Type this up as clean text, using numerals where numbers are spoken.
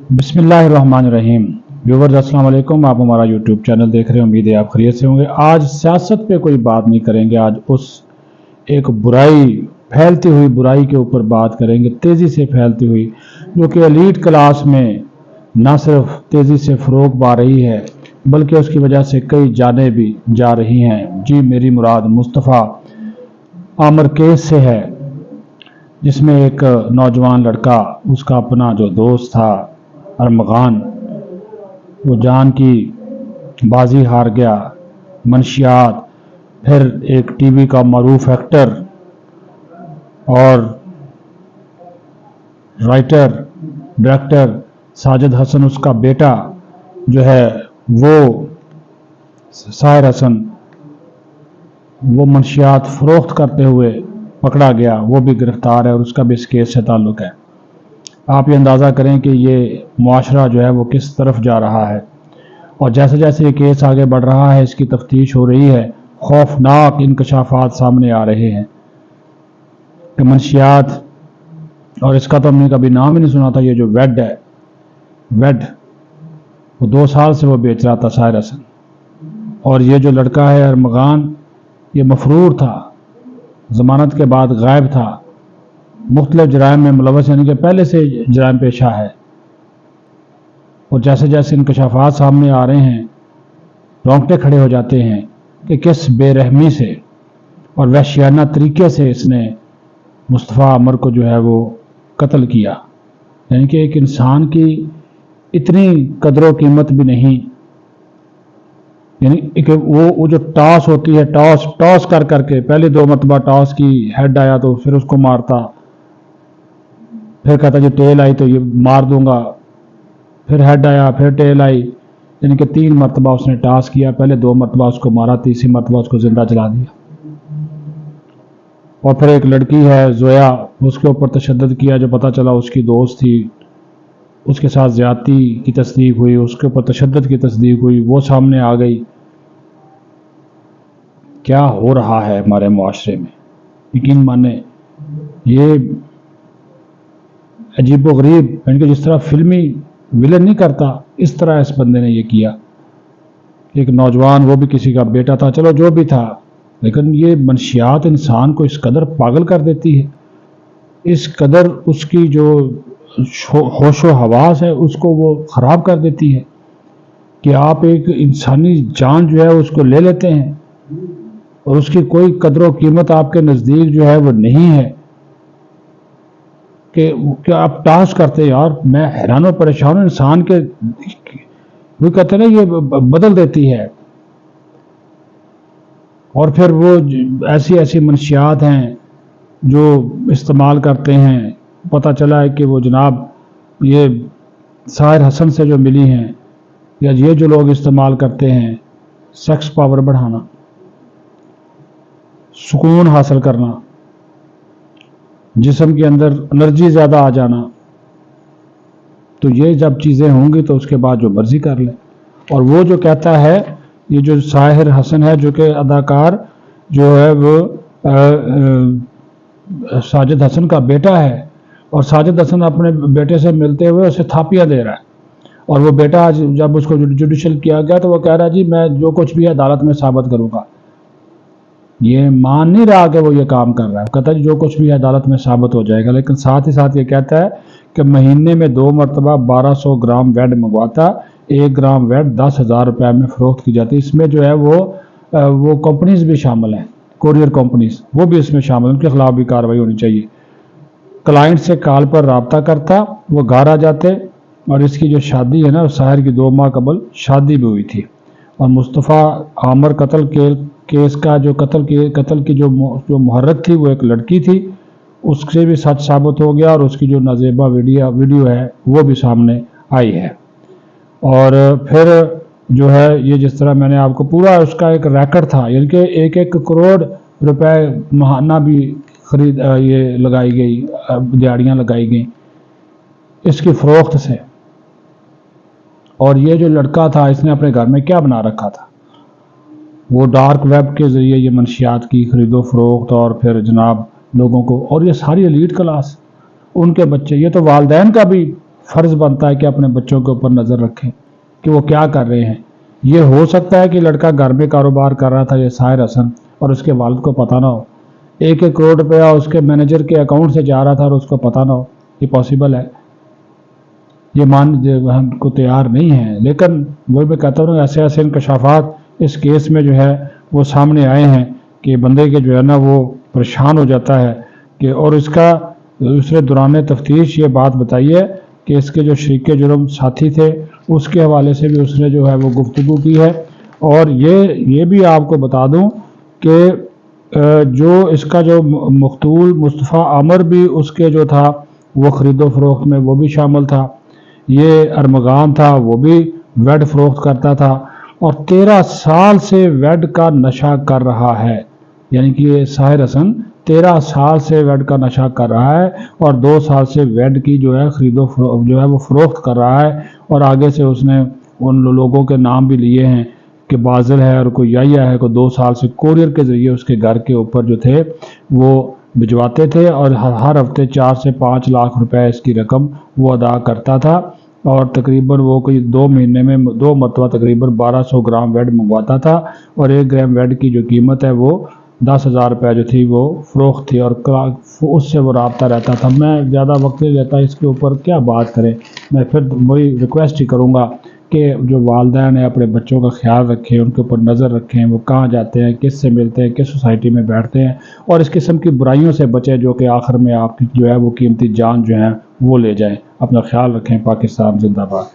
बिस्मिल्लाहिर्रहमानिर्रहीम। व्यूवर्स अस्सलाम वालेकुम। आप हमारा यूट्यूब चैनल देख रहे हैं, उम्मीद है आप खैरियत से होंगे। आज सियासत पे कोई बात नहीं करेंगे, आज उस एक बुराई, फैलती हुई बुराई के ऊपर बात करेंगे, तेज़ी से फैलती हुई, जो कि एलीट क्लास में ना सिर्फ तेज़ी से फ़रोग पा रही है बल्कि उसकी वजह से कई जानें भी जा रही हैं। जी, मेरी मुराद मुस्तफ़ा आमर केस से है, जिसमें एक नौजवान लड़का, उसका अपना जो दोस्त था अरमगान, वो जान की बाजी हार गया। मनशियात, फिर एक टीवी का मरूफ एक्टर और राइटर डायरेक्टर साजिद हसन, उसका बेटा जो है वो साहिर हसन, वो मनशियात फ़रोख्त करते हुए पकड़ा गया, वो भी गिरफ़्तार है और उसका भी इस केस से ताल्लुक़ है। आप ये अंदाज़ा करें कि ये मुआशरा जो है वो किस तरफ जा रहा है, और जैसे जैसे ये केस आगे बढ़ रहा है, इसकी तफ्तीश हो रही है, खौफनाक इंकशाफात सामने आ रहे हैं कि मनशियात, और इसका तो हमने कभी नाम ही नहीं सुना था, ये जो वेड है, वेड, वो 2 साल से वो बेच रहा था साहिर हसन। और ये जो लड़का है अरमगान, ये मफरूर था, ज़मानत के बाद गायब था, मुख्तलिफ जराइम में मुलव्वस, यानी कि पहले से जराइम पेशा है। और जैसे जैसे इंकशाफात सामने आ रहे हैं, रोंगटे खड़े हो जाते हैं कि किस बेरहमी से और वहशियाना तरीके से इसने मुस्तफ़ा आमर को जो है वो कत्ल किया। यानी कि एक इंसान की इतनी कदर कीमत भी नहीं, यानी कि वो जो टॉस होती है, टॉस कर करके, पहले 2 मरतबा टॉस की, हेड आया तो फिर उसको मारता, फिर कहता जी टेल आई तो ये मार दूंगा, फिर हेड आया, फिर टेल आई, यानी कि 3 मरतबा उसने टॉस किया, पहले 2 मरतबा उसको मारा, तीसरी मरतबा उसको जिंदा जला दिया। और फिर एक लड़की है जोया, उसके ऊपर तशद्दुद किया, जो पता चला उसकी दोस्त थी, उसके साथ ज़्यादती की तस्दीक हुई, उसके ऊपर तशद्दुद की तस्दीक हुई, वो सामने आ गई। क्या हो रहा है हमारे मुआशरे में, यकीन माने ये अजीबोगरीब, यानी कि जिस तरह फिल्मी विलन नहीं करता, इस तरह इस बंदे ने ये किया। एक नौजवान, वो भी किसी का बेटा था, चलो जो भी था, लेकिन ये मनशियात इंसान को इस कदर पागल कर देती है, इस कदर उसकी जो होशो हवास है उसको वो ख़राब कर देती है कि आप एक इंसानी जान जो है उसको ले लेते हैं और उसकी कोई कदर कीमत आपके नज़दीक जो है वो नहीं है कि आप टास करते हैं। यार, मैं हैरान और परेशान हूँ, इंसान के, वो कहते हैं ना, ये बदल देती है। और फिर वो ऐसी ऐसी मनशियात हैं जो इस्तेमाल करते हैं। पता चला है कि वो जनाब ये साहिर हसन से जो मिली हैं, या ये जो लोग इस्तेमाल करते हैं, सेक्स पावर बढ़ाना, सुकून हासिल करना, जिस्म के अंदर एनर्जी ज़्यादा आ जाना, तो ये जब चीज़ें होंगी तो उसके बाद जो मर्जी कर लें। और वो जो कहता है, ये जो साहिर हसन है, जो कि अदाकार जो है वो साजिद हसन का बेटा है, और साजिद हसन अपने बेटे से मिलते हुए उसे थापियाँ दे रहा है। और वो बेटा आज जब उसको जुडिशल किया गया तो वो कह रहा है जी मैं जो कुछ भी अदालत में साबित करूँगा। ये मान नहीं रहा कि वो ये काम कर रहा है, कहता है जो कुछ भी अदालत में साबित हो जाएगा। लेकिन साथ ही साथ ये कहता है कि महीने में 2 मरतबा 1200 ग्राम वेड मंगवाता, 1 ग्राम वेड 10,000 रुपये में फ़रोख्त की जाती। इसमें जो है वो कंपनीज भी शामिल हैं, कोरियर कंपनीज, वो भी इसमें शामिल, उनके खिलाफ भी कार्रवाई होनी चाहिए। क्लाइंट से कॉल पर रब्ता करता, वो घर आ जाते, और इसकी जो शादी है ना, साहिर की 2 माह कबल शादी भी हुई थी। और मुस्तफ़ा आमर कत्ल के केस का जो कत्ल की जो मुहर्रक थी, वो एक लड़की थी, उससे भी सच साबित हो गया, और उसकी जो नाजेबा वीडियो है वो भी सामने आई है। और फिर जो है ये, जिस तरह मैंने आपको पूरा उसका एक रैकेट था, यानी कि 1-1 करोड़ रुपए महाना भी खरीद ये लगाई गई, दिहाड़ियाँ लगाई गई इसकी फ़रोख्त से। और ये जो लड़का था, इसने अपने घर में क्या बना रखा था, वो डार्क वेब के ज़रिए ये मनशियात की खरीदो फरोख्त, और फिर जनाब लोगों को, और ये सारी एलीट क्लास, ان کے بچے، یہ تو والدین کا بھی فرض بنتا ہے کہ اپنے بچوں کے اوپر نظر رکھیں کہ وہ کیا کر رہے ہیں۔ یہ ہو سکتا ہے کہ لڑکا گھر میں کاروبار کر رہا تھا یہ ساحر حسن اور اس کے والد کو پتہ نہ ہو، 1 کروڑ روپیہ اس کے مینیجر کے اکاؤنٹ سے جا رہا تھا اور اس کو پتہ نہ ہو، یہ پاسبل ہے، یہ ہم کو تیار نہیں ہیں۔ لیکن وہ میں کہتا ہوں ایسے ایسے انکشافات اس کیس میں جو ہے وہ سامنے آئے ہیں کہ بندے کے جو ہے نا وہ پریشان ہو جاتا ہے کہ، اور اس کا دوسرے دوران تفتیش یہ بات بتائی ہے کہ اس کے جو شریک جرم ساتھی تھے اس کے حوالے سے بھی اس نے جو ہے وہ گفتگو کی ہے۔ اور یہ بھی آپ کو بتا دوں کہ جو اس کا جو مقتول مصطفیٰ عامر بھی اس کے جو تھا وہ خرید و فروخت میں وہ بھی شامل تھا، یہ ارمغان تھا وہ بھی ویڈ فروخت کرتا تھا اور 13 سال سے ویڈ کا نشہ کر رہا ہے، یعنی کہ یہ ساحر حسن 13 سال سے ویڈ کا نشہ کر رہا ہے اور 2 سال سے ویڈ کی جو ہے خرید و فروخت جو ہے وہ فروخت کر رہا ہے، اور آگے سے اس نے ان لوگوں کے نام بھی لیے ہیں کہ بازل ہے اور کوئی یایا ہے، کوئی 2 سال سے کوریئر کے ذریعے اس کے گھر کے اوپر جو تھے وہ بھجواتے تھے اور ہر ہفتے 4 سے 5 لاکھ روپے اس کی رقم وہ ادا کرتا تھا، اور تقریباً وہ کوئی 2 مہینے میں 2 مرتبہ تقریباً 1200 گرام ویڈ منگواتا تھا، اور 1 گرام ویڈ کی جو قیمت ہے وہ 10,000 روپے جو تھی وہ فروخت تھی، اور اس سے وہ رابطہ رہتا تھا۔ میں زیادہ وقت نہیں لیتا، اس کے اوپر کیا بات کریں، میں پھر وہی ریکویسٹ ہی کروں گا کہ جو والدین ہیں اپنے بچوں کا خیال رکھیں، ان کے اوپر نظر رکھیں، وہ کہاں جاتے ہیں، کس سے ملتے ہیں، کس سوسائٹی میں بیٹھتے ہیں، اور اس قسم کی برائیوں سے بچیں جو کہ آخر میں آپ کی جو ہے وہ قیمتی جان جو ہے وہ لے جائیں۔ اپنا خیال رکھیں۔ پاکستان زندہ باد۔